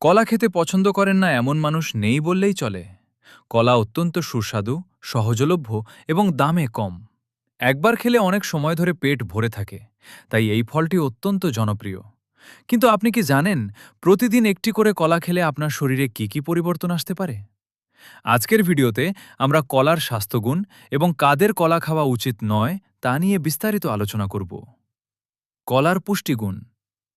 কলা খেতে পছন্দ করেন না এমন মানুষ নেই বললেই চলে। কলা অত্যন্ত সুস্বাদু, সহজলভ্য এবং দামে কম। একবার খেলে অনেক সময় ধরে পেট ভরে থাকে, তাই এই ফলটি অত্যন্ত জনপ্রিয়। কিন্তু আপনি কি জানেন, প্রতিদিন একটি করে কলা খেলে আপনার শরীরে কি কি পরিবর্তন আসতে পারে? আজকের ভিডিওতে আমরা কলার স্বাস্থ্যগুণ এবং কাদের কলা খাওয়া উচিত নয় তা নিয়ে বিস্তারিত আলোচনা করব। কলার পুষ্টিগুণ।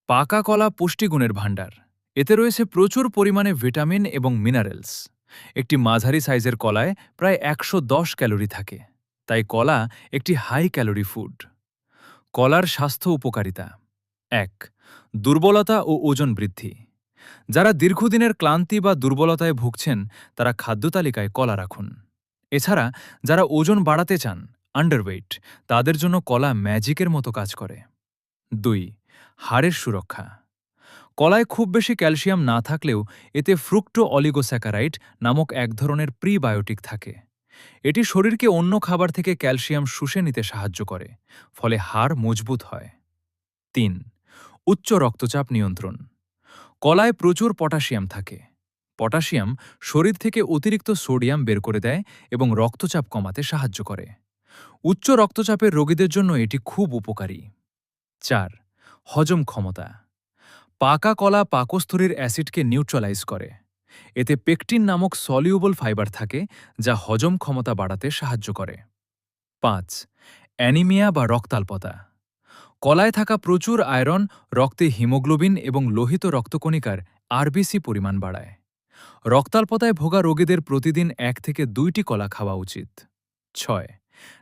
পাকা কলা পুষ্টিগুণের ভাণ্ডার। এতে রয়েছে প্রচুর পরিমাণে ভিটামিন এবং মিনারেলস। একটি মাঝারি সাইজের কলায় প্রায় ১১০ ক্যালোরি থাকে, তাই কলা একটি হাই ক্যালোরি ফুড। কলার স্বাস্থ্য উপকারিতা। ১. দুর্বলতা ও ওজন বৃদ্ধি। যারা দীর্ঘদিনের ক্লান্তি বা দুর্বলতায় ভুগছেন তারা খাদ্য তালিকায় কলা রাখুন। এছাড়া যারা ওজন বাড়াতে চান, আন্ডারওয়েট, তাদের জন্য কলা ম্যাজিকের মতো কাজ করে। ২. হাড়ের সুরক্ষা। কলায় খুব বেশি ক্যালসিয়াম না থাকলেও এতে ফ্রুক্টো অলিগোস্যাকারাইড নামক এক ধরনের প্রিবায়োটিক থাকে। এটি শরীরকে অন্য খাবার থেকে ক্যালসিয়াম শুষে নিতে সাহায্য করে, ফলে হাড় মজবুত হয়। ৩. উচ্চ রক্তচাপ নিয়ন্ত্রণ। কলায় প্রচুর পটাশিয়াম থাকে। পটাশিয়াম শরীর থেকে অতিরিক্ত সোডিয়াম বের করে দেয় এবং রক্তচাপ কমাতে সাহায্য করে। উচ্চ রক্তচাপের রোগীদের জন্য এটি খুব উপকারী। ৪. হজম ক্ষমতা। পাকা কলা পাকস্থলীর অ্যাসিডকে নিউট্রালাইজ করে। এতে পেকটিন নামক সলিউবল ফাইবার থাকে, যা হজম ক্ষমতা বাড়াতে সাহায্য করে। ৫. অ্যানিমিয়া বা রক্তাল্পতা। কলায় থাকা প্রচুর আয়রন রক্তে হিমোগ্লোবিন এবং লোহিত রক্তকণিকার আরবিসি পরিমাণ বাড়ায়। রক্তাল্পতায় ভোগা রোগীদের প্রতিদিন ১ থেকে ২টি কলা খাওয়া উচিত। ৬.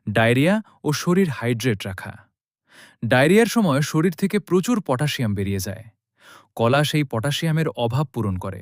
ডায়রিয়া ও শরীর হাইড্রেট রাখা। ডায়রিয়ার সময় শরীর থেকে প্রচুর পটাশিয়াম বেরিয়ে যায়। কলা সেই পটাশিয়ামের অভাব পূরণ করে।